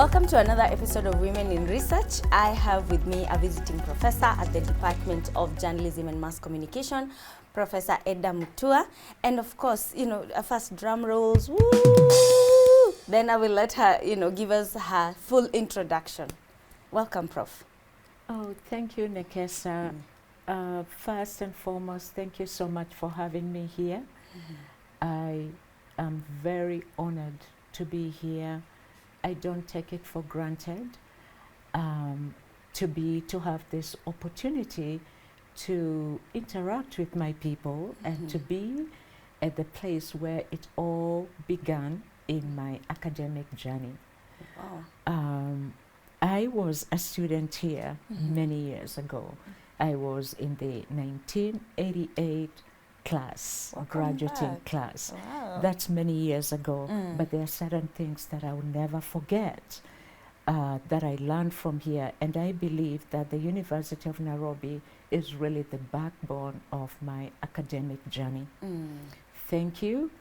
Welcome to another episode of Women in Research. I have with me a visiting professor at the Department of Journalism and Mass Communication, Professor Eddah Mutua. And of course, first drum rolls, woo! Then I will let her, give us her full introduction. Welcome, Prof. Oh, thank you, Nekesa. First and foremost, thank you so much for having me here. I am very honored to be here. I don't take it for granted to have this opportunity to interact with my people and to be at the place where it all began in my academic journey. Wow. I was a student here many years ago. I was in the 1988 class, graduating class. Wow. That's many years ago, but there are certain things that I will never forget that I learned from here, and I believe that the University of Nairobi is really the backbone of my academic journey. Thank you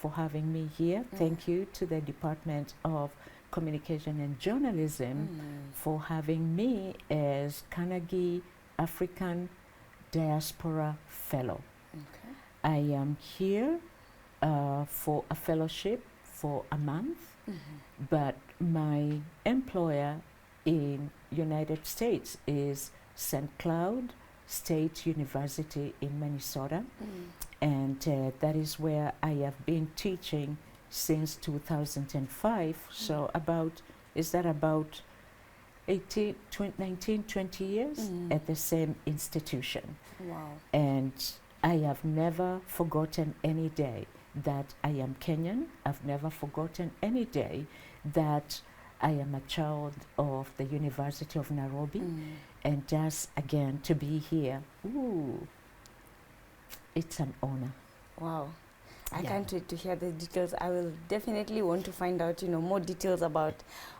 for having me here. Thank you to the Department of Communication and Journalism for having me as Carnegie African Diaspora Fellow. Okay. I am here for a fellowship for a month, but my employer in United States is St. Cloud State University in Minnesota, and that is where I have been teaching since 2005. So about 19, 20 years at the same institution. Wow. And I have never forgotten any day that I am Kenyan. I've never forgotten any day that I am a child of the University of Nairobi. And just again to be here, it's an honor. Wow. I can't wait to hear the details. I will definitely want to find out, more details about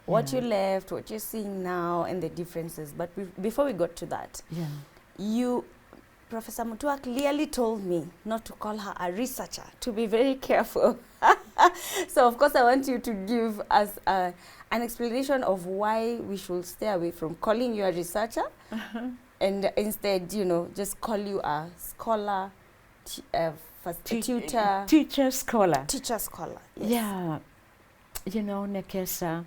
what you left, what you're seeing now, and the differences. But before we got to that, Professor Mutua clearly told me not to call her a researcher, to be very careful. So, of course, I want you to give us an explanation of why we should stay away from calling you a researcher and instead, just call you a scholar, tutor. Teacher scholar. Teacher scholar. Yes. Yeah. Nekesa.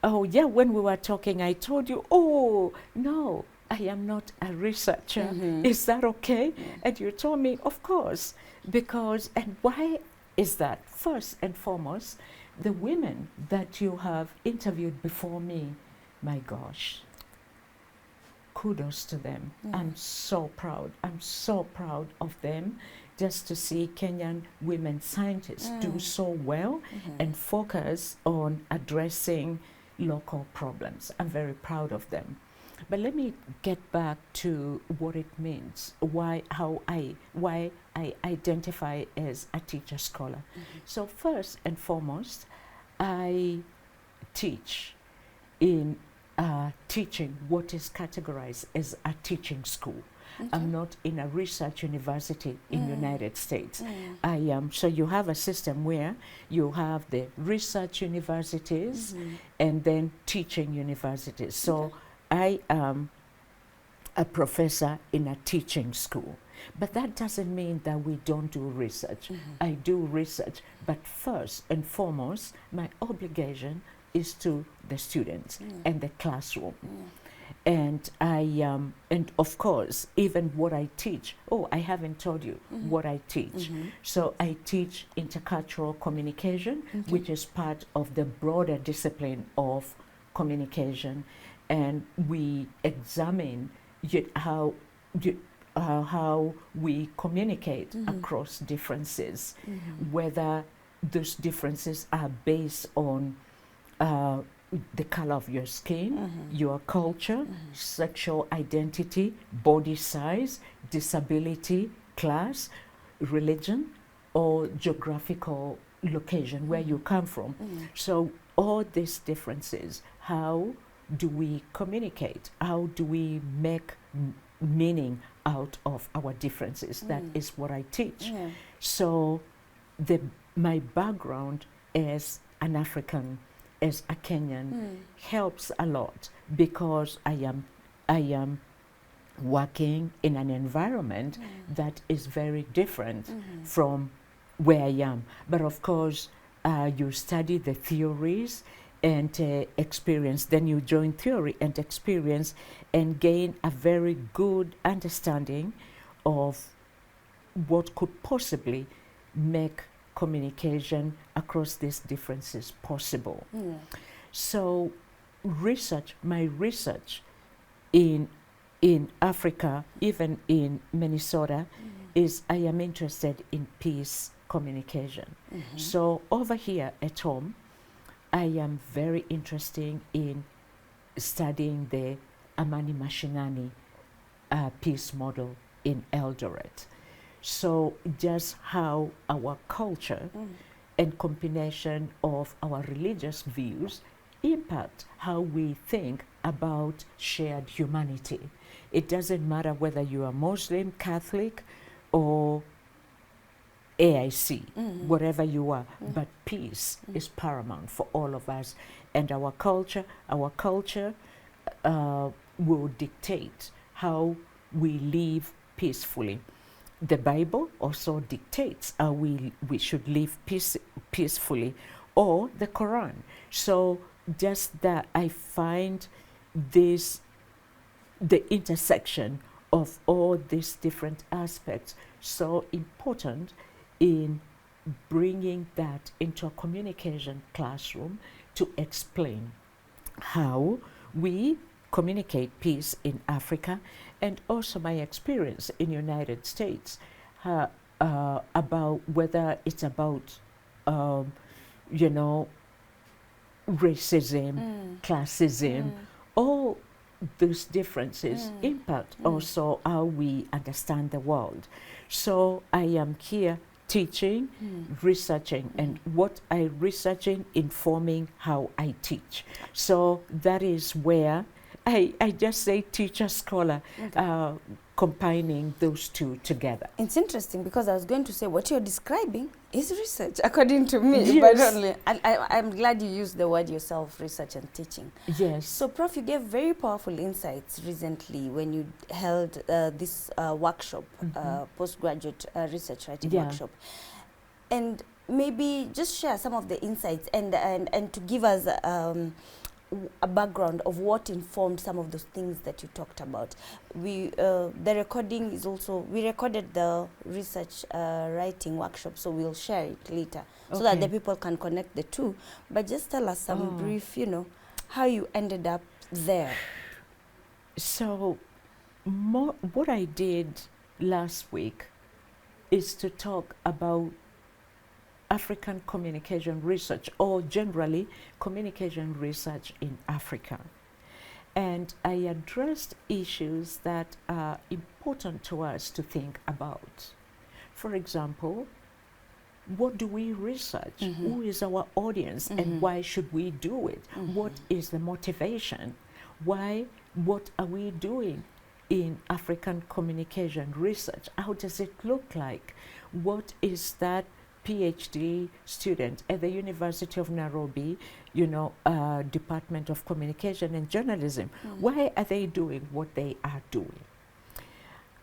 When we were talking, I told you, no, I am not a researcher. Is that okay? And you told me, of course, because, and why is that? First and foremost, the women that you have interviewed before me, my gosh, kudos to them. I'm so proud. I'm so proud of them. Just to see Kenyan women scientists do so well and focus on addressing local problems. I'm very proud of them. But let me get back to what it means, why I identify as a teacher scholar. So first and foremost, I teach in teaching what is categorized as a teaching school. I'm not in a research university in United States. I am. So you have a system where you have the research universities and then teaching universities. So I am a professor in a teaching school. But that doesn't mean that we don't do research. I do research, but first and foremost, my obligation is to the students and the classroom. And and of course, even what I teach, I haven't told you what I teach. So I teach intercultural communication, which is part of the broader discipline of communication. And we examine how we communicate across differences, whether those differences are based on the color of your skin, your culture, sexual identity, body size, disability, class, religion, or geographical location where you come from. So all these differences, how do we communicate? How do we make meaning out of our differences? That is what I teach. So my background as an African as a Kenyan helps a lot, because I am working in an environment that is very different from where I am. But of course, you study the theories and experience, then you join theory and experience and gain a very good understanding of what could possibly make communication across these differences possible. So my research in Africa, even in Minnesota, is I am interested in peace communication. So over here at home, I am very interested in studying the Amani Mashinani peace model in Eldoret. So just how our culture and combination of our religious views impact how we think about shared humanity. It doesn't matter whether you are Muslim, Catholic, or AIC, whatever you are, but peace is paramount for all of us. And our culture will dictate how we live peacefully. The Bible also dictates how we should live peacefully, or the Quran. So just that I find the intersection of all these different aspects so important in bringing that into a communication classroom to explain how we communicate peace in Africa, and also my experience in United States about whether it's about racism, classism, all those differences impact also how we understand the world. So I am here teaching, researching, and what I researching informing how I teach. So that is where I just say teacher, scholar, combining those two together. It's interesting because I was going to say what you're describing is research, according to me. Yes. But only, I'm glad you used the word yourself, research and teaching. Yes. So, Prof, you gave very powerful insights recently when you held this workshop, postgraduate research writing workshop. And maybe just share some of the insights and to give us a background of what informed some of those things that you talked about. The recording is also, we recorded the research writing workshop, so we'll share it later so that the people can connect the two. But just tell us some brief, how you ended up there. So what I did last week is to talk about African communication research, or generally communication research in Africa. And I addressed issues that are important to us to think about. For example, what do we research? Who is our audience and why should we do it? What is the motivation? Why? What are we doing in African communication research? How does it look like? What is that PhD student at the University of Nairobi, Department of Communication and Journalism? Why are they doing what they are doing?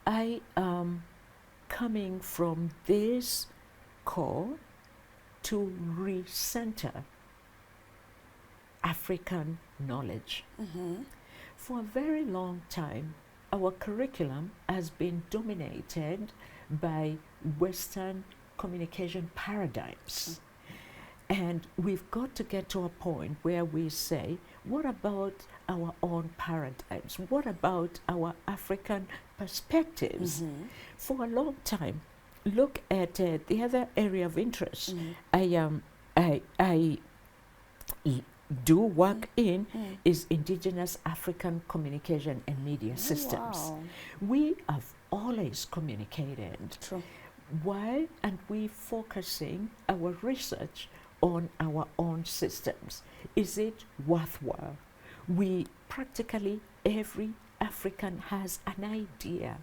I am coming from this call to recenter African knowledge. For a very long time, our curriculum has been dominated by Western communication paradigms. And we've got to get to a point where we say, what about our own paradigms? What about our African perspectives? For a long time, look at the other area of interest I do work in is indigenous African communication and media systems. Wow. We have always communicated. True. Why aren't we focusing our research on our own systems? Is it worthwhile? We practically, every African has an idea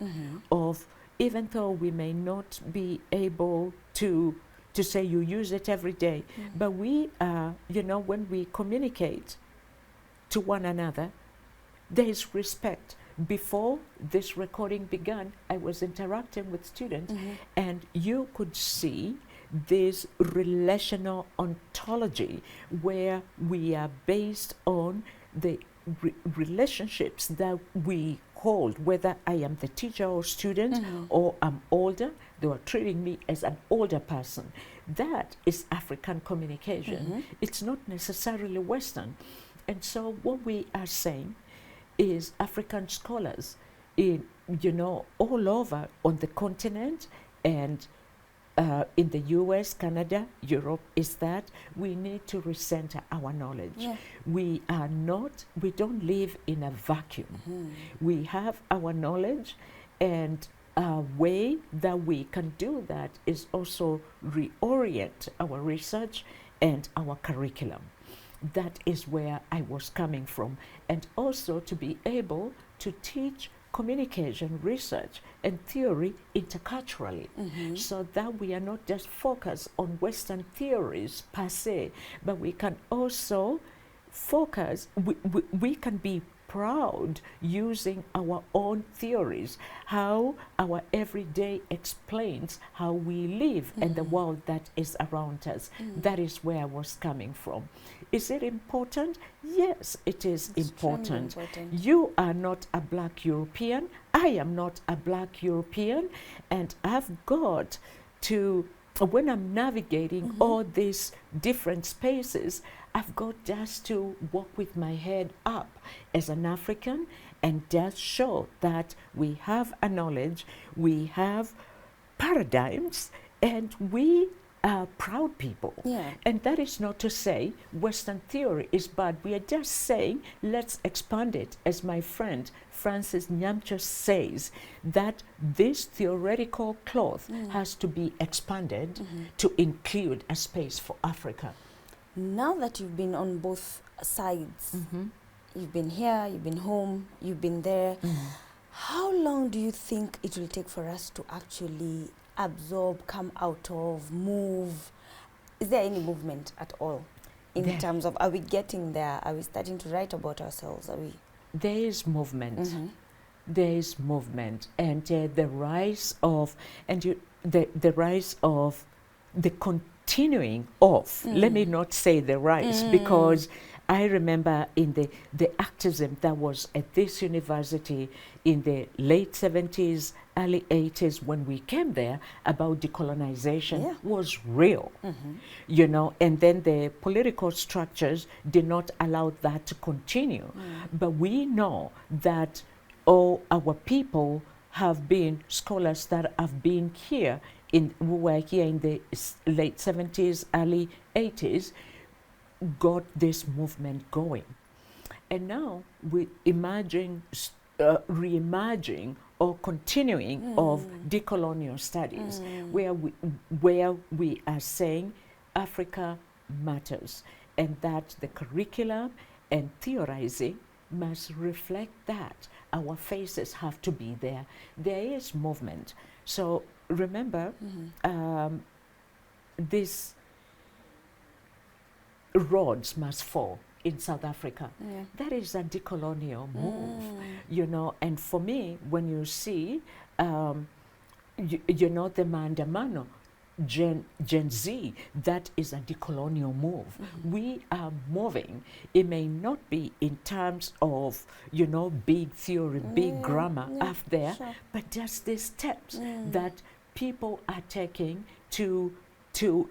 of, even though we may not be able to to say you use it every day. But we, when we communicate to one another, there is respect. Before this recording began, I was interacting with students, and you could see this relational ontology where we are based on the relationships that we hold, whether I am the teacher or student or I'm older, they are treating me as an older person. That is African communication. It's not necessarily Western. And so what we are saying is African scholars all over on the continent and in the US, Canada, Europe, is that we need to recenter our knowledge. We don't live in a vacuum. We have our knowledge, and a way that we can do that is also reorient our research and our curriculum. That is where I was coming from. And also to be able to teach communication, research, and theory interculturally, so that we are not just focused on Western theories per se, but we can also focus, we can be proud using our own theories, how our everyday explains how we live and the world that is around us. That is where I was coming from. Is it important? Yes, it is important. You are not a black European. I am not a black European. And I've got to, when I'm navigating all these different spaces, I've got just to walk with my head up as an African and just show that we have a knowledge, we have paradigms, and we are proud people. And that is not to say Western theory is bad. We are just saying let's expand it, as my friend Francis Nyamcho says, that this theoretical cloth has to be expanded to include a space for Africa. Now that you've been on both sides, you've been here, you've been home, you've been there, how long do you think it will take for us to actually absorb, come out of, move? Is there any movement at all in terms of, are we getting there? Are we starting to write about ourselves? Are we? There is movement. There is movement, and the rise of, the rise of the continuing of, let me not say the rise, because I remember in the activism that was at this university in the late 70s, early 80s, when we came there, about decolonization was real, and then the political structures did not allow that to continue. But we know that all our people have been scholars that have been here, who were here in the late 70s, early 80s, got this movement going. And now we reimagining or continuing of decolonial studies, where we are saying Africa matters, and that the curriculum and theorizing must reflect that. Our faces have to be there. There is movement. So remember, this roads must fall in South Africa. That is a decolonial move, and for me, when you see, the Maandamano, Gen Z, that is a decolonial move. We are moving. It may not be in terms of, big theory, big grammar up there, but just these steps that people are taking to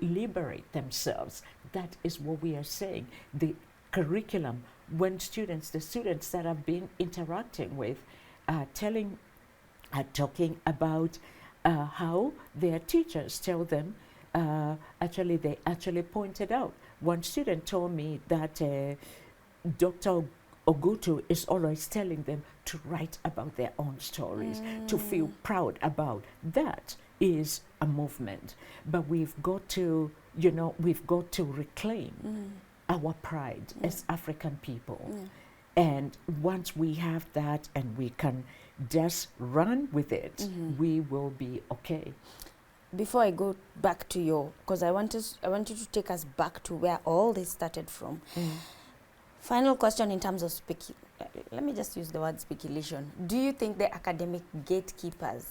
liberate themselves. That is what we are saying. The curriculum, when the students that I've been interacting with are talking about how their teachers tell them, they actually pointed out. One student told me that Dr. Ogutu is always telling them to write about their own stories, to feel proud about. That is a movement. But we've got to, reclaim our pride as African people. And once we have that and we can just run with it, we will be okay. before I go back to your, because I want you to take us back to where all this started from. Final question in terms of let me just use the word speculation. Do you think the academic gatekeepers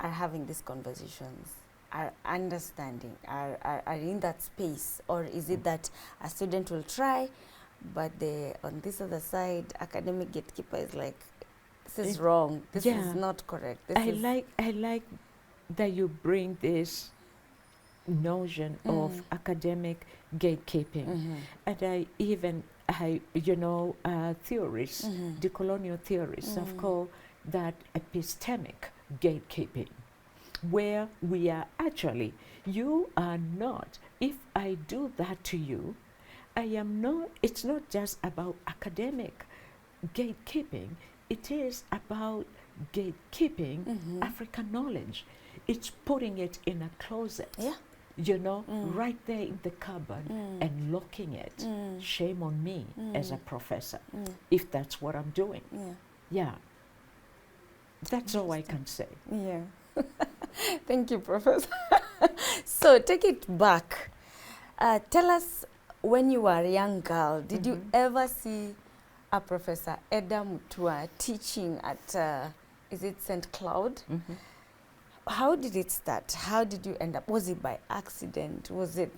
are having these conversations, are understanding, are in that space, or is it that a student will try, but on this other side, academic gatekeeper is like, this is wrong, this is not correct. I like that you bring this notion of academic gatekeeping, and theorists, decolonial theorists have called that epistemic gatekeeping, where we are actually, you are not, if I do that to you, I am not, it's not just about academic gatekeeping, it is about gatekeeping African knowledge. It's putting it in a closet, right there in the cupboard and locking it. Shame on me as a professor, if that's what I'm doing. That's all I can say. Thank you, Professor. So take it back. Tell us, when you were a young girl, did you ever see a Professor Eddah Mutua teaching at, is it St. Cloud? How did it start? How did you end up? Was it by accident? Was it?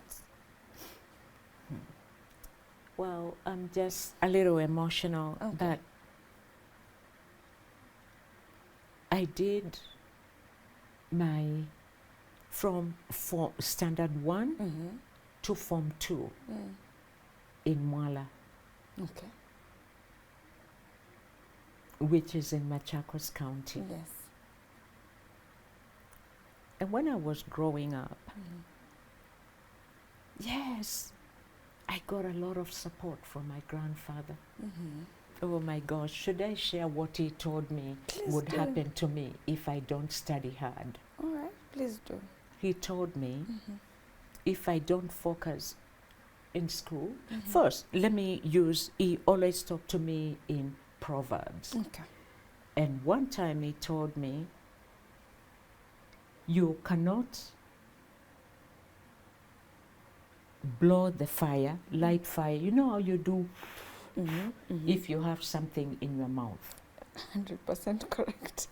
Well, I'm just a little emotional that I did my from standard 1 to form 2 in Mwala, which is in Machakos County. And when I was growing up, I got a lot of support from my grandfather. Oh my gosh, should I share what he told me would happen to me if I don't study hard? All right, please do. He told me if I don't focus in school, first, he always talked to me in Proverbs. And one time he told me, you cannot blow the fire, light fire. You know how you do if you have something in your mouth. 100% correct.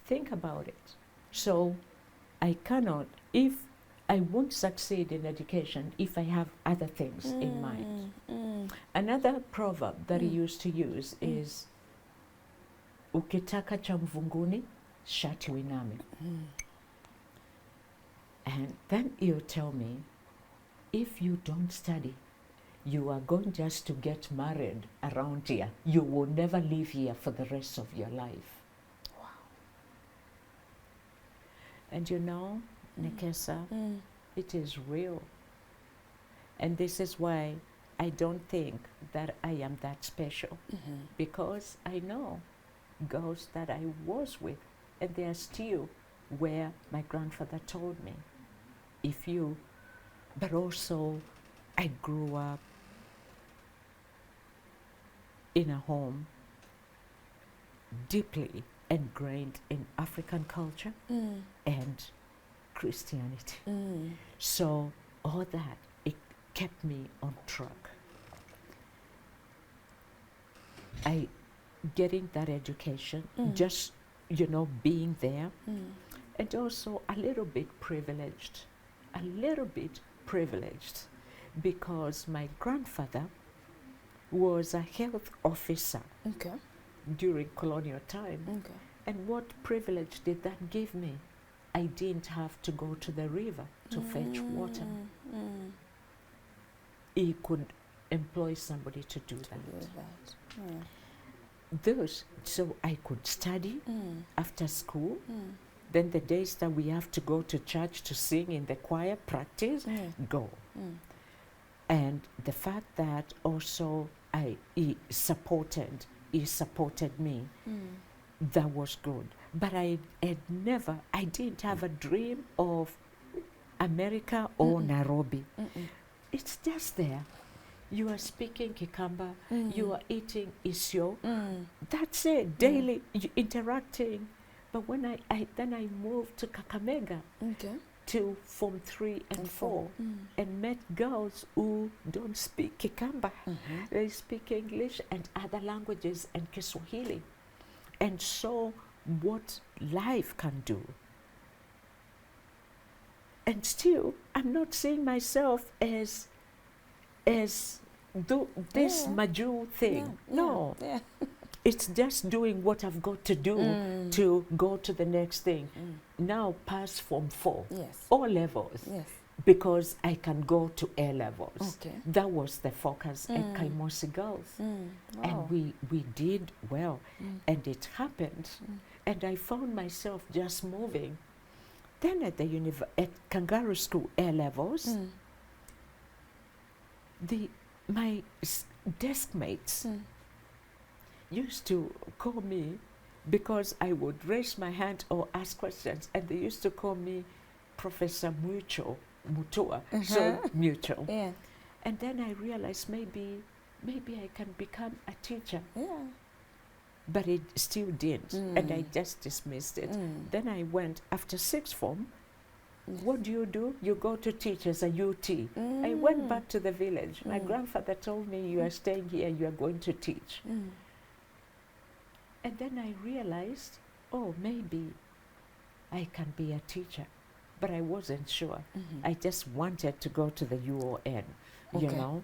Think about it. So I cannot, if I won't succeed in education if I have other things in mind. Another proverb that he used to use is, ukitaka cha mvunguni, shati winame. And then he'll tell me, if you don't study, you are going just to get married around here. You will never live here for the rest of your life. Wow. And you know, Nekesa, it is real. And this is why I don't think that I am that special, because I know girls that I was with, and they are still where my grandfather told me, but also I grew up in a home deeply ingrained in African culture and Christianity. So all that, it kept me on track. Getting that education, just, being there, and also a little bit privileged, because my grandfather was a health officer during colonial time. And what privilege did that give me? I didn't have to go to the river to fetch water. He could employ somebody to do that. So I could study after school. Then the days that we have to go to church to sing in the choir, practice, go. And the fact that also he supported me, that was good. But I didn't have a dream of America or Nairobi. It's just there. You are speaking Kikamba, you are eating isyo. That's it, daily interacting. But when then I moved to Kakamega to Form 3 and 4 and met girls who don't speak Kikamba. They speak English and other languages and Kiswahili, and saw what life can do. And still, I'm not seeing myself as this Maju thing. No. It's just doing what I've got to do to go to the next thing. Now pass Form 4, all levels, because I can go to A levels. That was the focus at Kaimosi Girls. Wow. And we did well, and it happened. And I found myself just moving. Then at at Kangaroo School A levels, my desk mates used to call me because I would raise my hand or ask questions, and they used to call me Professor Mutua, so mutual. And then I realized maybe I can become a teacher. But it still didn't, and I just dismissed it. Then I went, after sixth form, what do? You go to teach as a UT. I went back to the village. My grandfather told me, you are staying here, you are going to teach. And then I realized, oh, maybe I can be a teacher. But I wasn't sure. I just wanted to go to the UON, you know.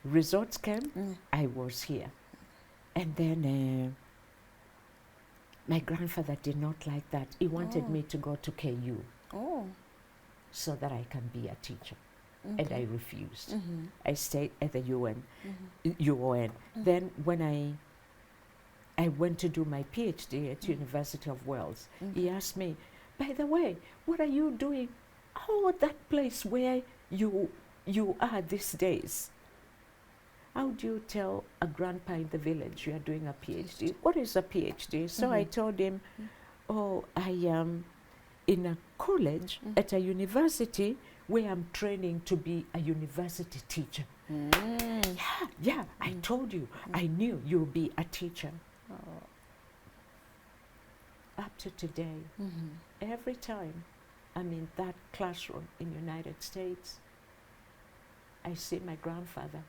Results came, I was here. And then my grandfather did not like that. He wanted me to go to KU so that I can be a teacher. And I refused. I stayed at the UON. Then when I went to do my PhD at University of Wales, he asked me, by the way, what are you doing? Oh, that place where you are these days. How do you tell a grandpa in the village you are doing a PhD? What is a PhD? So I told him, oh, I am in a college at a university where I'm training to be a university teacher. Yeah, I told you, I knew you'll be a teacher. Up to today, every time I'm in that classroom in the United States, I see my grandfather.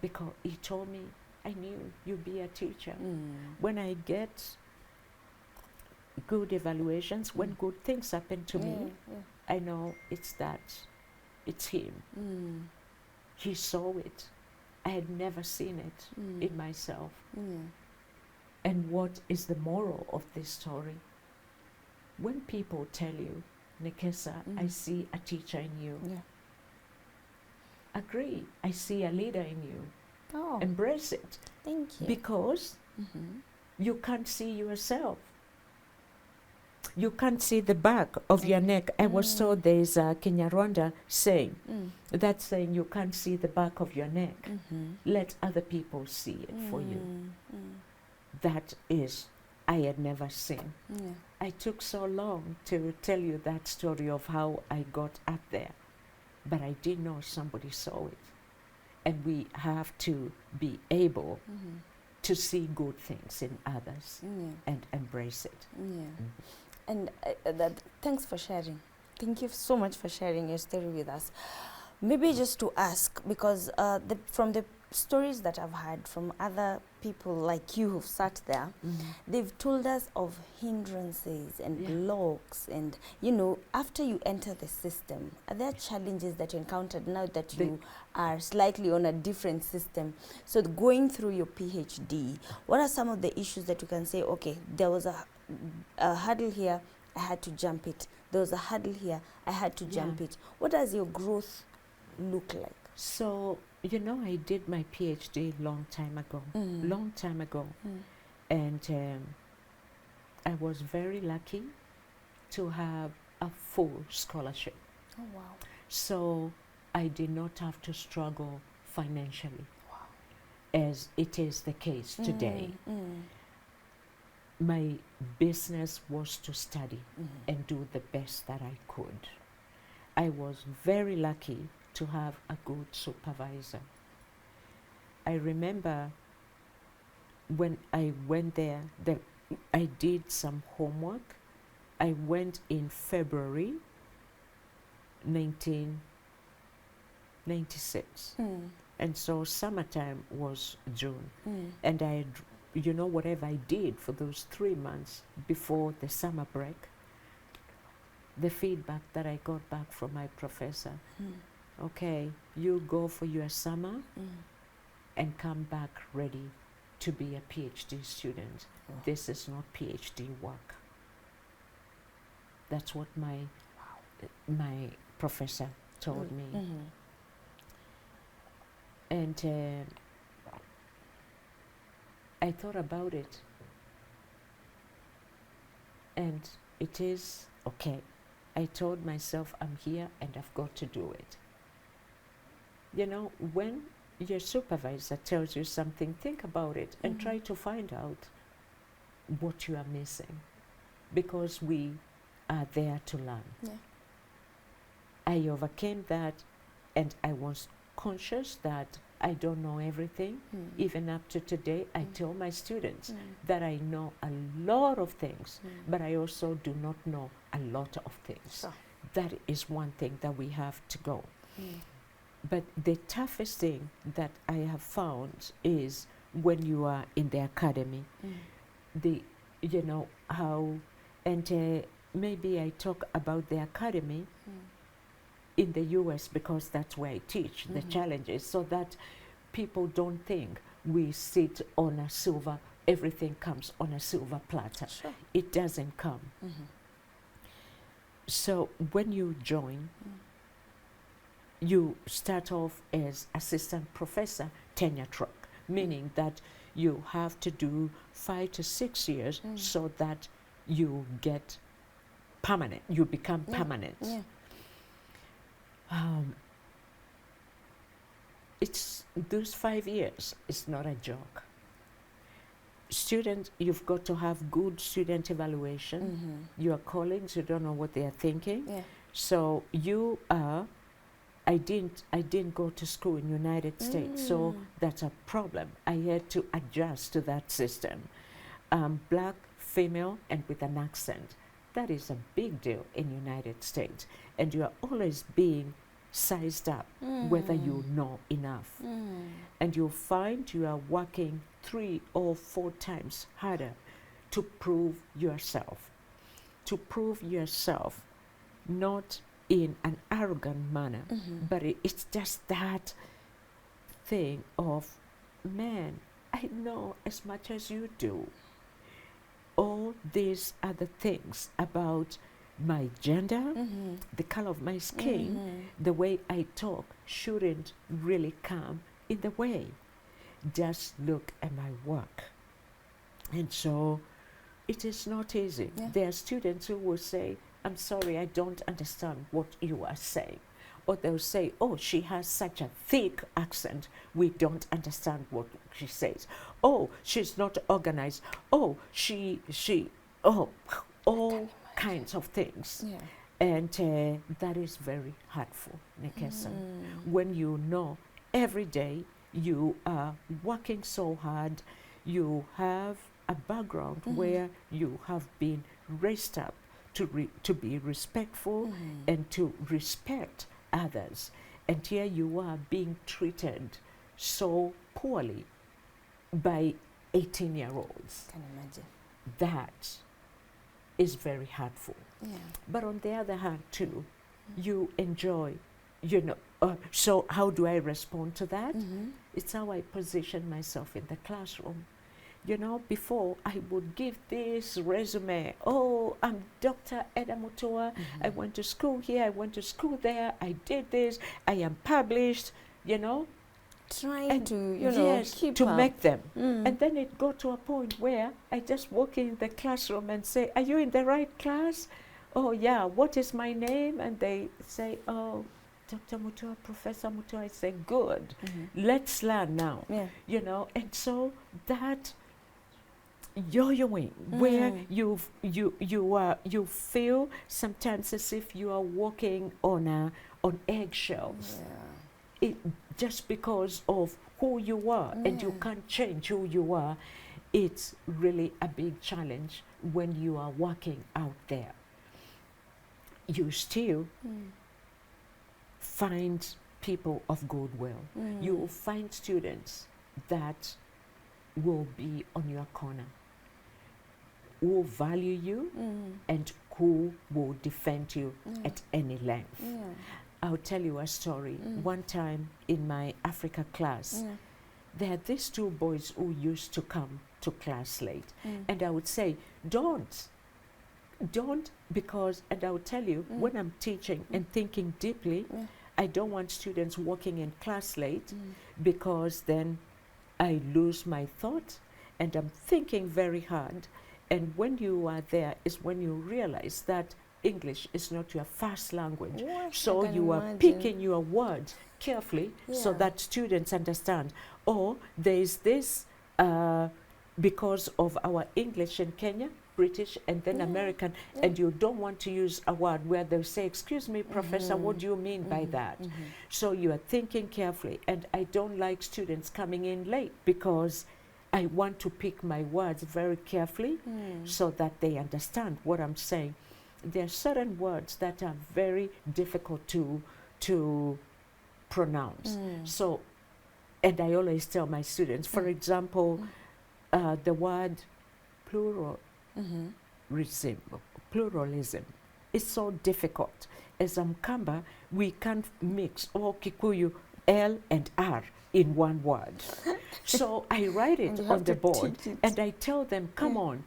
Because he told me, I knew you'd be a teacher. When I get good evaluations, when good things happen to me, I know it's him. He saw it. I had never seen it in myself. And what is the moral of this story? When people tell you, Nekesa, I see a teacher in you. Agree, I see a leader in you. Embrace it. Thank you. Because you can't see yourself. You can't see the back of your neck. I was told there's a Kinyarwanda saying, that saying you can't see the back of your neck. Let other people see it for you. That is, I had never seen. I took so long to tell you that story of how I got up there. But I did know somebody saw it. And we have to be able to see good things in others and embrace it. And thanks for sharing. Thank you so much for sharing your story with us. Maybe just to ask, because from the stories that I've heard from other people like you who've sat there, they've told us of hindrances and blocks, and after you enter the system, are there challenges that you encountered now that you are slightly on a different system? So going through your PhD, what are some of the issues that you can say, okay, there was a hurdle here, I had to jump it. There was a hurdle here, I had to jump it. What does your growth look like? So, I did my PhD long time ago. And I was very lucky to have a full scholarship. Oh, wow. So I did not have to struggle financially, as it is the case today. My business was to study and do the best that I could. I was very lucky to have a good supervisor. I remember when I went there, the I did some homework. I went in February 1996. And so summertime was June. And you know, whatever I did for those 3 months before the summer break, the feedback that I got back from my professor, okay, you go for your summer and come back ready to be a PhD student. This is not PhD work. That's what my professor told me. And I thought about it, and it is okay. I told myself, I'm here and I've got to do it. You know, when your supervisor tells you something, think about it and try to find out what you are missing, because we are there to learn. I overcame that, and I was conscious that I don't know everything. Even up to today, I tell my students that I know a lot of things, but I also do not know a lot of things. That is one thing that we have to go. But the toughest thing that I have found is when you are in the academy, you know, how, and maybe I talk about the academy in the US because that's where I teach the challenges, so that people don't think we sit on a silver, everything comes on a silver platter. It doesn't come. So when you join, you start off as assistant professor tenure track, meaning that you have to do 5 to 6 years so that you get permanent, you become permanent. It's those 5 years, it's not a joke. Student, you've got to have good student evaluation. Your colleagues, you don't know what they are thinking. So you are, I didn't go to school in United States, so that's a problem. I had to adjust to that system. Black, female, and with an accent. That is a big deal in United States. And you are always being sized up, whether you know enough. And you'll find you are working 3 or 4 times harder to prove yourself. To prove yourself, not in an arrogant manner, but it's just that thing of, man, I know as much as you do. All these other things about my gender, the color of my skin, the way I talk shouldn't really come in the way. Just look at my work. And so it is not easy. There are students who will say, I'm sorry, I don't understand what you are saying. Or they'll say, oh, she has such a thick accent, we don't understand what she says. Oh, she's not organized. Oh, all kinds of things. And that is very hurtful, Nekesa. When you know every day you are working so hard, you have a background where you have been raised up to be respectful and to respect others. And here you are being treated so poorly by 18-year-olds. Can imagine. That is very hurtful. But on the other hand, too, you enjoy, you know, so how do I respond to that? It's how I position myself in the classroom. You know, before I would give this resume, oh, I'm Dr. Eddah Mutua, I went to school here, I went to school there, I did this, I am published, you know. Trying to, you know, keep to up. make them. And then it got to a point where I just walk in the classroom and say, are you in the right class? Oh yeah, what is my name? And they say, oh, Dr. Mutua, Professor Mutua. I say, good, let's learn now. You know, and so that yo-yoing, where you feel sometimes as if you are walking on eggshells. It just because of who you are, and you can't change who you are. it's really a big challenge when you are working out there. You still find people of goodwill. You will find students that will be on your corner, who will value you and who will defend you at any length. I'll tell you a story. One time in my Africa class, there are these two boys who used to come to class late. And I would say, don't, because, and I would tell you, when I'm teaching and thinking deeply, I don't want students walking in class late because then I lose my thought and I'm thinking very hard. And when you are there is when you realize that English is not your first language. So you are picking your words carefully so that students understand. Or there is this, because of our English in Kenya, British and then American, and you don't want to use a word where they'll say, excuse me, Professor, what do you mean by that? So you are thinking carefully. And I don't like students coming in late because I want to pick my words very carefully so that they understand what I'm saying. There are certain words that are very difficult to pronounce. So, and I always tell my students, for example, the word pluralism is so difficult. As Mkamba, we can't mix all Kikuyu L and R in one word. So I write it on the board and I tell them, come on,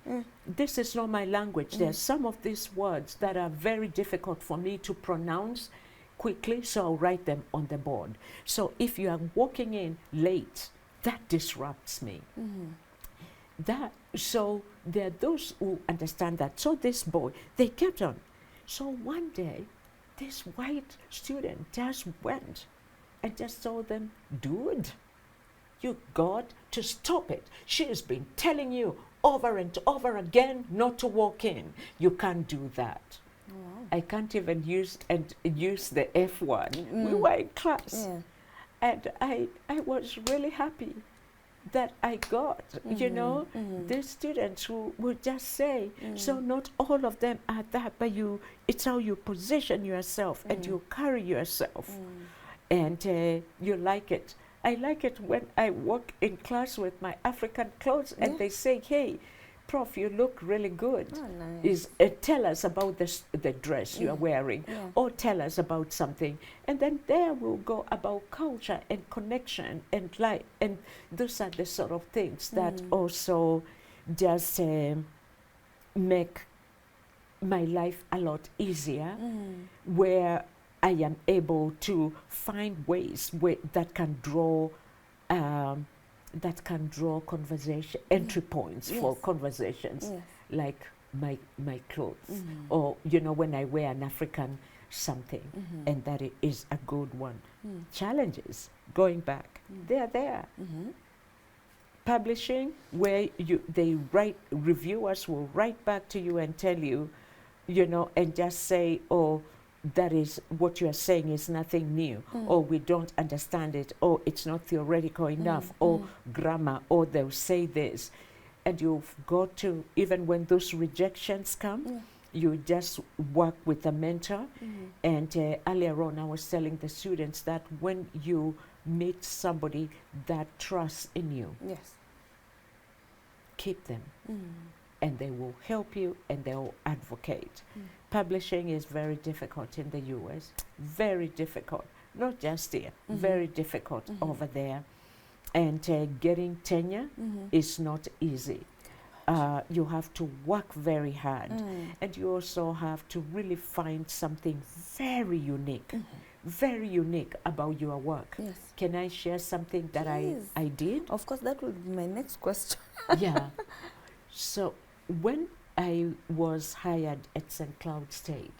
this is not my language. There are some of these words that are very difficult for me to pronounce quickly, so I'll write them on the board. So if you are walking in late, that disrupts me. So there are those who understand that. So this boy, they kept on. So one day, this white student just went and just told them, dude, you got to stop it. She has been telling you over and over again not to walk in. You can't do that. I can't even use the F word. We were in class. And I was really happy that I got, you know, these students who would just say, so not all of them are that, but it's how you position yourself and you carry yourself. And you like it. I like it when I walk in class with my African clothes and they say, hey, Prof, you look really good. Nice. Tell us about the dress you are wearing, or tell us about something. And then there we'll go about culture and connection and life. And those are the sort of things that also just make my life a lot easier, where I am able to find ways that can draw conversation, entry points for conversations, like my clothes, or, you know, when I wear an African something, and that it is a good one. Challenges, going back, they are there. Publishing, where reviewers will write back to you and tell you, you know, and just say, oh, that is what you are saying is nothing new, or we don't understand it, or it's not theoretical enough, or grammar, or they'll say this. And you've got to, even when those rejections come, you just work with a mentor. And earlier on, I was telling the students that when you meet somebody that trusts in you, keep them. And they will help you and they will advocate. Publishing is very difficult in the US, very difficult, not just here, very difficult over there. And getting tenure is not easy. You have to work very hard, and you also have to really find something very unique about your work. Can I share something that I did? Of course, that would be my next question. So when I was hired at St. Cloud State,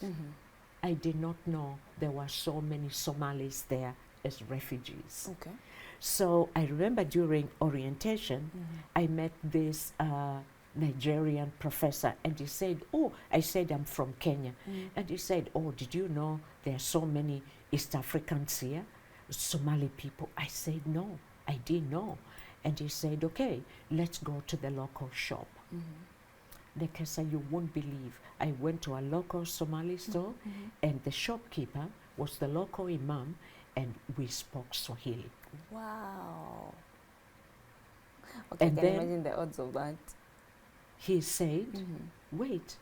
I did not know there were so many Somalis there as refugees. So I remember during orientation, I met this Nigerian professor, and he said, oh, I said, I'm from Kenya. And he said, oh, did you know there are so many East Africans here, Somali people? I said, no, I didn't know. And he said, okay, let's go to the local shop. Like I said, you won't believe. I went to a local Somali store, and the shopkeeper was the local imam, and we spoke Swahili. Wow. Okay, And I can then imagine the odds of that. He said, wait,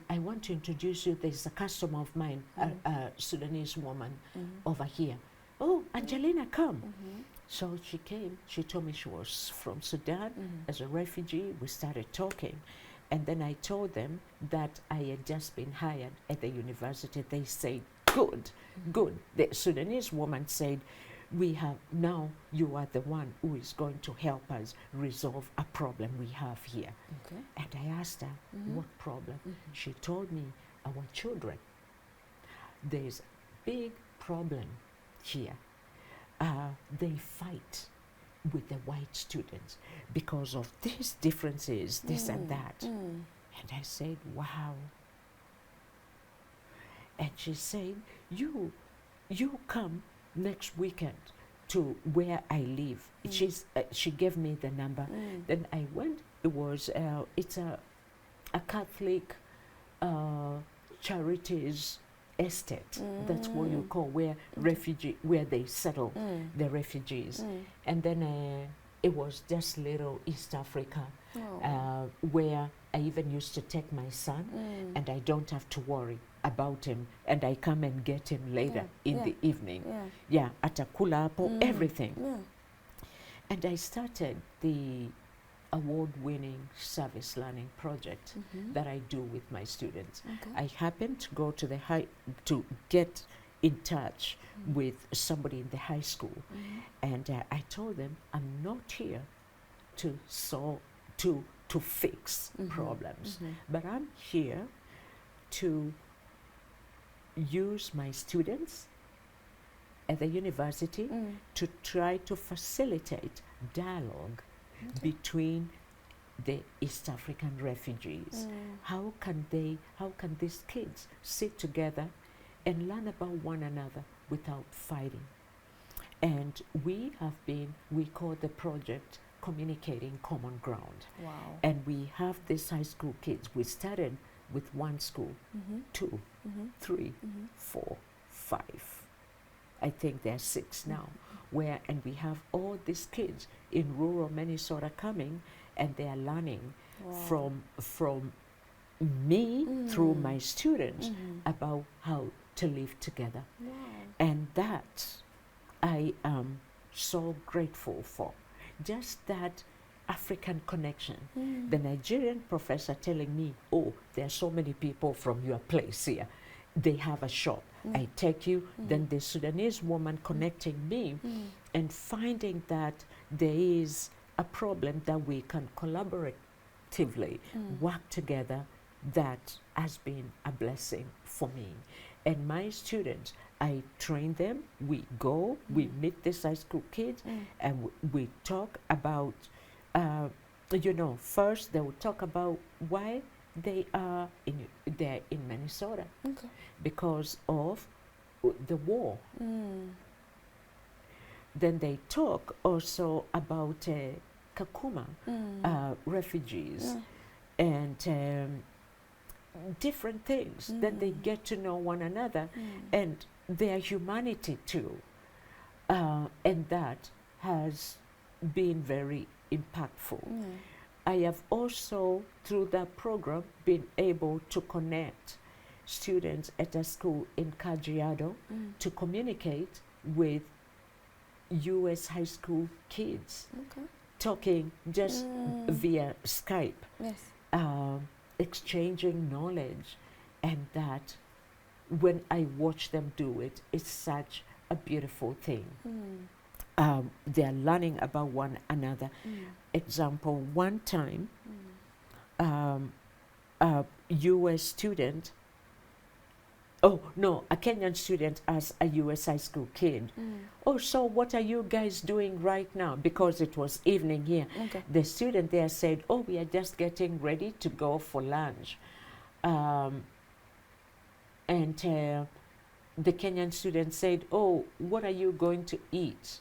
I want to introduce you. There's a customer of mine, a Sudanese woman over here. Oh, Angelina, come. So she came. She told me she was from Sudan as a refugee. We started talking. And then I told them that I had just been hired at the university. They said, good, good. The Sudanese woman said, we have now, you are the one who is going to help us resolve a problem we have here. Okay. And I asked her, what problem? She told me, our children. There's a big problem here. They fight with the white students because of these differences, this and that. And I said, wow. And she said, you come next weekend to where I live. She gave me the number. Then I went. It was it's a Catholic charities estate. That's what you call where where they settle the refugees. And then it was just little East Africa, where I even used to take my son, and I don't have to worry about him, and I come and get him later in the evening. Atakula hapo, everything. And I started the award-winning service learning project that I do with my students. I happened to go to to get in touch with somebody in the high school, and I told them, I'm not here to fix problems, but I'm here to use my students at the university to try to facilitate dialogue between the East African refugees. How can these kids sit together and learn about one another without fighting? And we call the project Communicating Common Ground. Wow. And we have these high school kids. We started with one school, 2, 3, 4, 5. I think there are 6 now. And we have all these kids in rural Minnesota coming, and they are learning from me through my students about how to live together. And that I am so grateful for. Just that African connection. The Nigerian professor telling me, oh, there are so many people from your place here. They have a shop. I take you. Then the Sudanese woman connecting me and finding that there is a problem that we can collaboratively work together, that has been a blessing for me. And my students, I train them. We go, we meet these high school kids, and we talk about, first they will talk about why they're in Minnesota, because of the war. Then they talk also about Kakuma refugees and different things. Then they get to know one another and their humanity too. And that has been very impactful. I have also, through that program, been able to connect students at a school in Kajiado to communicate with U.S. high school kids, talking just via Skype, exchanging knowledge, and that when I watch them do it, it's such a beautiful thing. They're learning about one another. Example, one time, a U.S. student, a Kenyan student asked a U.S. high school kid, oh, so what are you guys doing right now? Because it was evening here. The student there said, oh, we are just getting ready to go for lunch. And the Kenyan student said, oh, what are you going to eat?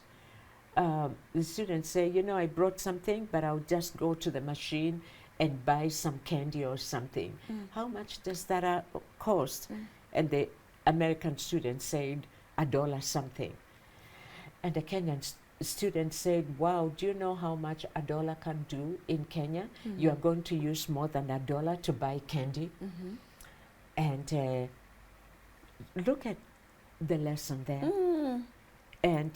the students say, you know, I brought something, but I'll just go to the machine and buy some candy or something. How much does that cost? And the American student said $1 something. And the Kenyan student said, wow, do you know how much $1 can do in Kenya? You are going to use more than $1 to buy candy. And look at the lesson there. And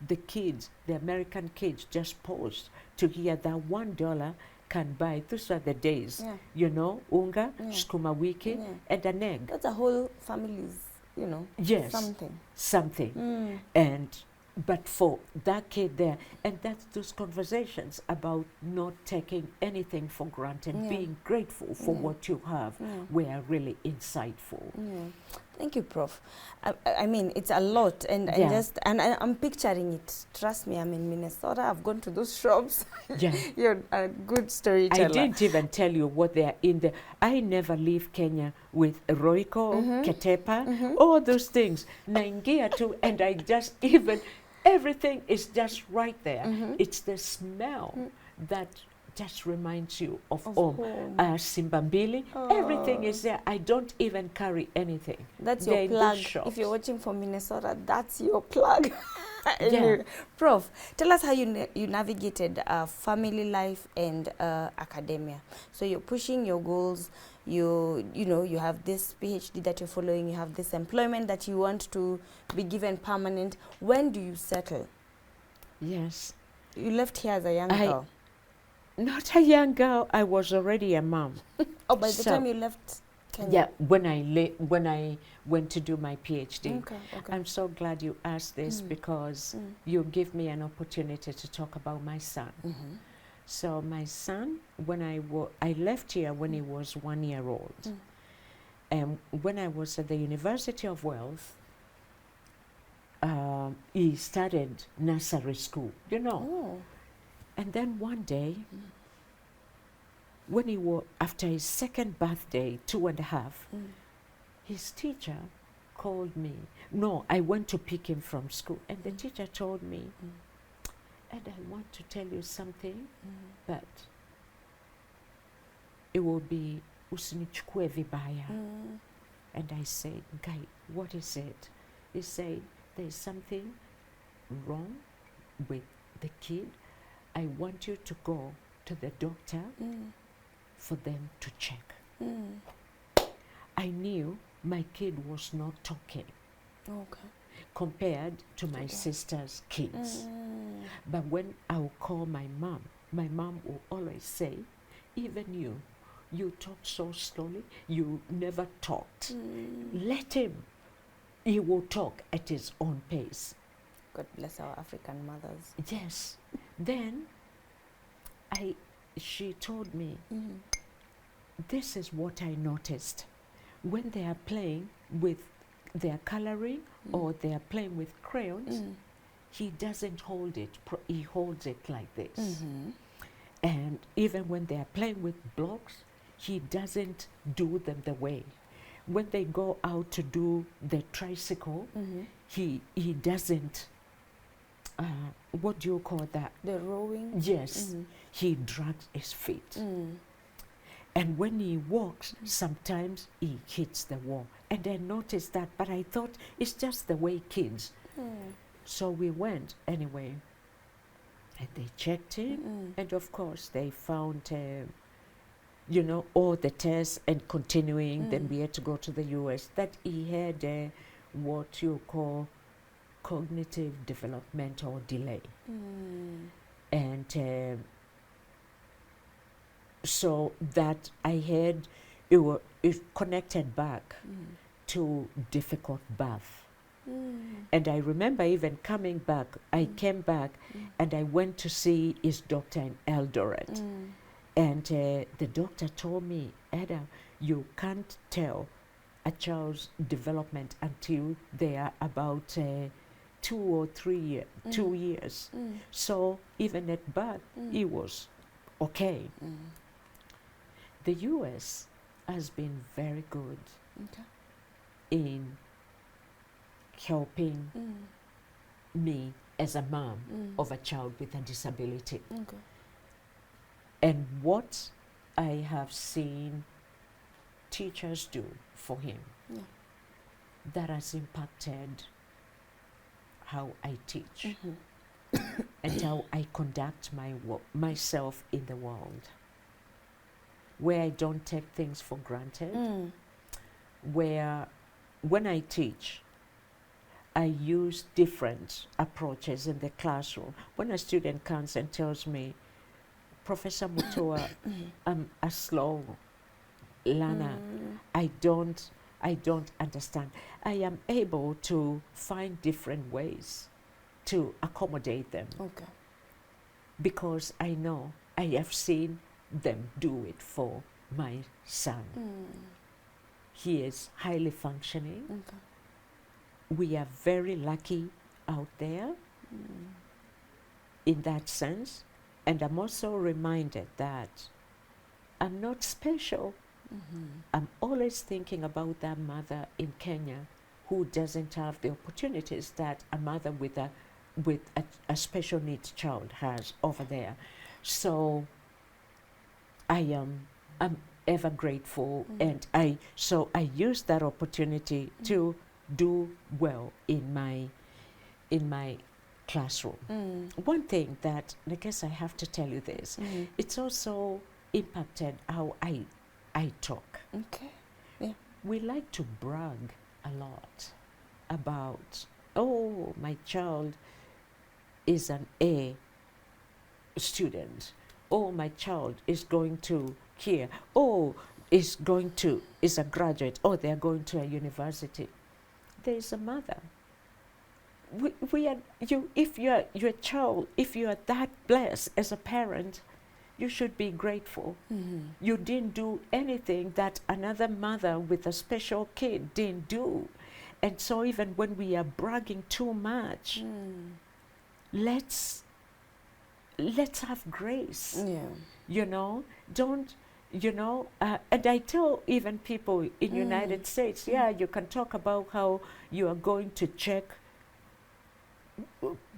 the kids, the American kids, just paused to hear that $1 can buy, those are the days, you know, unga, skuma wiki, and an egg. That's a whole family's, you know, something. And but for that kid there, and that's those conversations about not taking anything for granted, being grateful for what you have, were really insightful. Thank you, Prof. I mean, it's a lot, and I'm picturing it. Trust me, I'm in Minnesota. I've gone to those shops. You're a good storyteller. I didn't even tell you what they are in there. I never leave Kenya with Royco, Ketepa, all those things. Naingia too, and I just even, everything is just right there. It's the smell that just reminds you of home. Simbambili, everything is there. I don't even carry anything. That's your plug. If you're watching from Minnesota, that's your plug. Prof, tell us how you navigated family life and academia. So you're pushing your goals. You know, you have this PhD that you're following. You have this employment that you want to be given permanent. When do you settle? Yes. You left here as a young girl. Not a young girl. I was already a mom. Oh, by the time you left Kenya? Yeah, when I went to do my PhD. Okay. I'm so glad you asked this because you give me an opportunity to talk about my son. So my son, when I left here when he was 1 year old. And when I was at the University of Wales, he started nursery school, you know. And then one day, when he was, after his second birthday, 2.5, his teacher called me. No, I went to pick him from school, and the teacher told me, and I want to tell you something, but it will be usinichukue vibaya. And I said, Guy, what is it? He said, there's something wrong with the kid. I want you to go to the doctor for them to check. I knew my kid was not talking compared to my sister's kids. But when I would call my mom will always say, even you talk so slowly, you never talked. Let him. He will talk at his own pace. God bless our African mothers. Yes. Then she told me, this is what I noticed. When they are playing with their coloring or they are playing with crayons, he doesn't hold it. He holds it like this. And even when they are playing with blocks, he doesn't do them the way. When they go out to do the tricycle, he doesn't, what do you call that? The rowing? Yes, he drags his feet. And when he walks, sometimes he hits the wall. And I noticed that, but I thought it's just the way kids. So we went anyway, and they checked him, and of course they found, you know, all the tests and continuing. Then we had to go to the US, that he had what you call cognitive developmental delay. And so that I had, it connected back to difficult birth. And I remember even coming back, I came back and I went to see his doctor in Eldoret. And the doctor told me, Eddah, you can't tell a child's development until they are about 2 or 3 years, 2 years. So even at birth, he was okay. The US has been very good in helping me as a mom of a child with a disability. Okay. And what I have seen teachers do for him, that has impacted how I teach and how I conduct myself in the world, where I don't take things for granted, where when I teach, I use different approaches in the classroom. When a student comes and tells me, Professor Mutua, I'm a slow learner, I don't understand, I am able to find different ways to accommodate them. Okay. Because I know I have seen them do it for my son. He is highly functioning. Okay. We are very lucky out there in that sense. And I'm also reminded that I'm not special. I'm always thinking about that mother in Kenya who doesn't have the opportunities that a mother with a special needs child has over there. So I'm ever grateful, and I use that opportunity to do well in my classroom. One thing that I guess I have to tell you this, it's also impacted how I talk. Okay. Yeah. We like to brag a lot about, oh, my child is an A student. Oh, my child is going to here. Oh, is a graduate. Oh, they're going to a university. There is a mother. If you're your child, if you are that blessed as a parent, you should be grateful. You didn't do anything that another mother with a special kid didn't do. And so even when we are bragging too much, let's have grace. Don't, and I tell even people in United States, you can talk about how you are going to check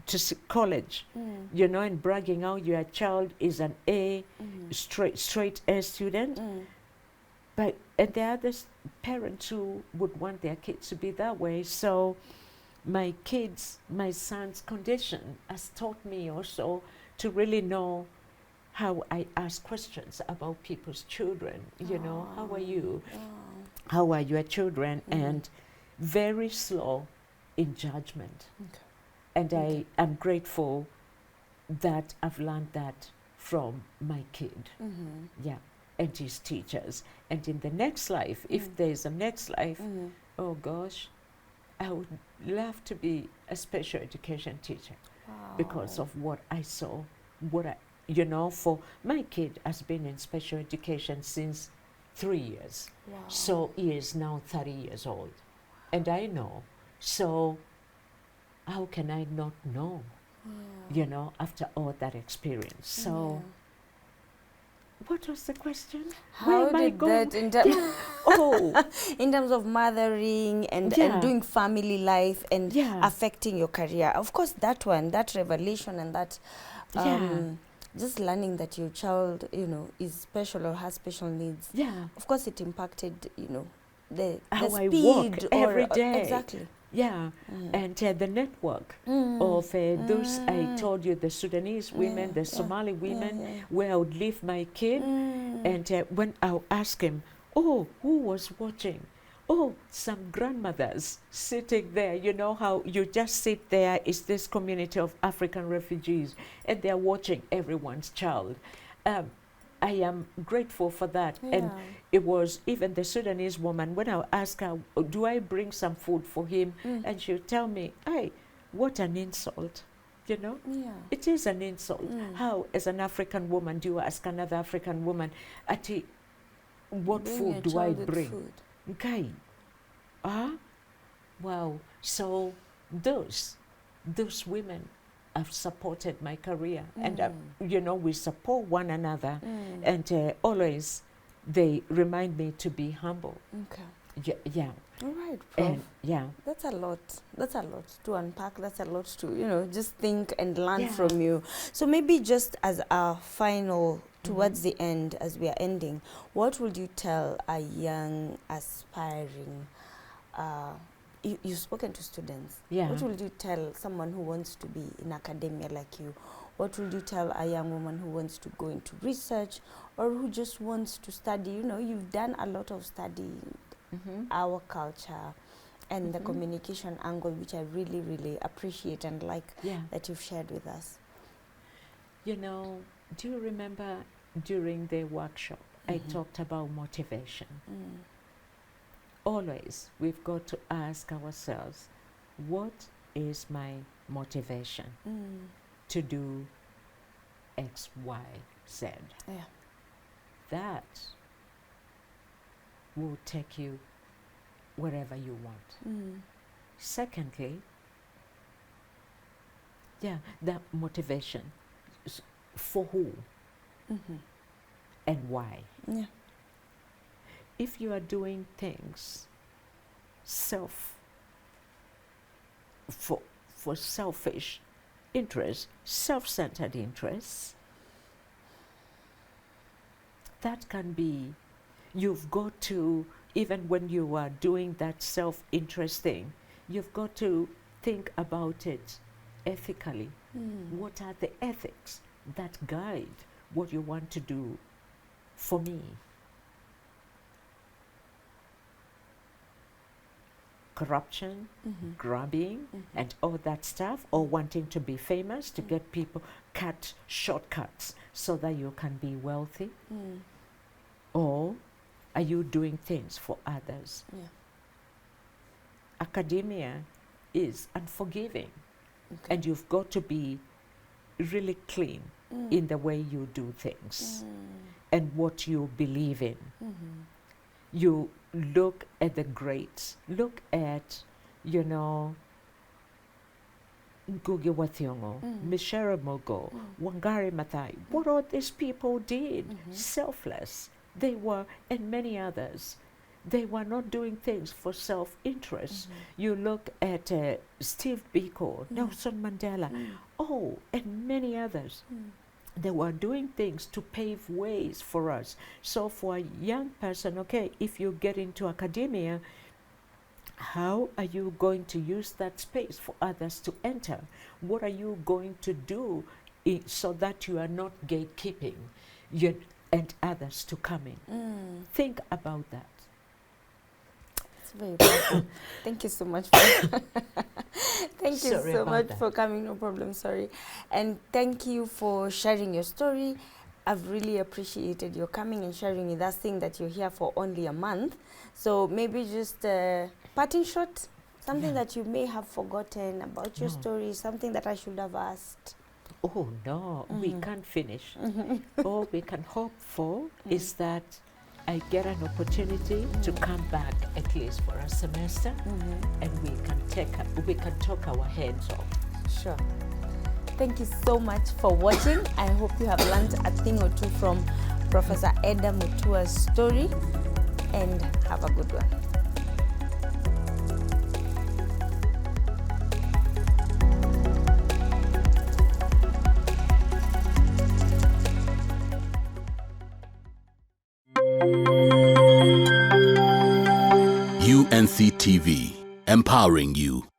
to college, and bragging out your child is an A, straight A student. And there are other parents who would want their kids to be that way. So my son's condition has taught me also to really know how I ask questions about people's children. How are you? How are your children? And very slow in judgment. Okay. And I am grateful that I've learned that from my kid. And his teachers. And in the next life, if there's a next life, oh gosh, I would love to be a special education teacher because of what I saw. For my kid has been in special education since 3 years. So he is now 30 years old. And I know. So how can I not know, after all that experience? So what was the question? How did that in terms of mothering and doing family life and affecting your career? Of course, that revelation and that just learning that your child, is special or has special needs. Of course, it impacted, the how speed I walk every day. Exactly. And the network of those I told you, the Sudanese women, the Somali women, where I would leave my kid, and when I'll ask him, oh, who was watching? Oh, some grandmothers sitting there. You know how you just sit there, is this community of African refugees, and they're watching everyone's child. I am grateful for that. And it was even the Sudanese woman, when I ask her, do I bring some food for him? And she'll tell me, hey, what an insult. It is an insult. How, as an African woman, do you ask another African woman, Ati, what food do I bring? Okay. Wow. So those women have supported my career, and we support one another, and always they remind me to be humble. Yeah. All right, Prof. And yeah. That's a lot. That's a lot to unpack. That's a lot to, just think and learn Yeah. from you. So maybe just as a final, towards the end, as we are ending, what would you tell a young, aspiring, you've spoken to students. Yeah. What would you tell someone who wants to be in academia like you? What would you tell a young woman who wants to go into research or who just wants to study? You've done a lot of study, our culture and the communication angle, which I really, really appreciate and like that you've shared with us. Do you remember during the workshop, I talked about motivation. Always, we've got to ask ourselves, what is my motivation to do X, Y, Z? Yeah. That will take you wherever you want. Secondly, that motivation for who and why. Yeah. If you are doing things for selfish interests, self-centered interests, that can be, you've got to, even when you are doing that self-interest thing, you've got to think about it ethically. What are the ethics that guide what you want to do for me? Corruption, grabbing, and all that stuff, or wanting to be famous to get people, cut shortcuts so that you can be wealthy? Or are you doing things for others? Yeah. Academia is unforgiving, and you've got to be really clean in the way you do things and what you believe in. You look at the greats, look at, Ngugi wa Thiong'o, Michelle Mogo, Wangari Maathai. What all these people did, selfless. They were, and many others, they were not doing things for self-interest. You look at Steve Biko, Nelson Mandela, and many others. They were doing things to pave ways for us. So for a young person, okay, if you get into academia, how are you going to use that space for others to enter? What are you going to do so that you are not gatekeeping and others to come in? Think about that. It's very powerful. Thank you so much for thank you so much for coming. No problem, sorry. And thank you for sharing your story. I've really appreciated your coming and sharing with us, saying that you're here for only a month. So maybe just a parting shot, something that you may have forgotten about your story, something that I should have asked. Oh, no, we can't finish. All we can hope for is that I get an opportunity to come back at least for a semester, and we can talk our heads off. Sure. Thank you so much for watching. I hope you have learned a thing or two from Professor Eddah Mutua's story, and have a good one. UNC TV, empowering you.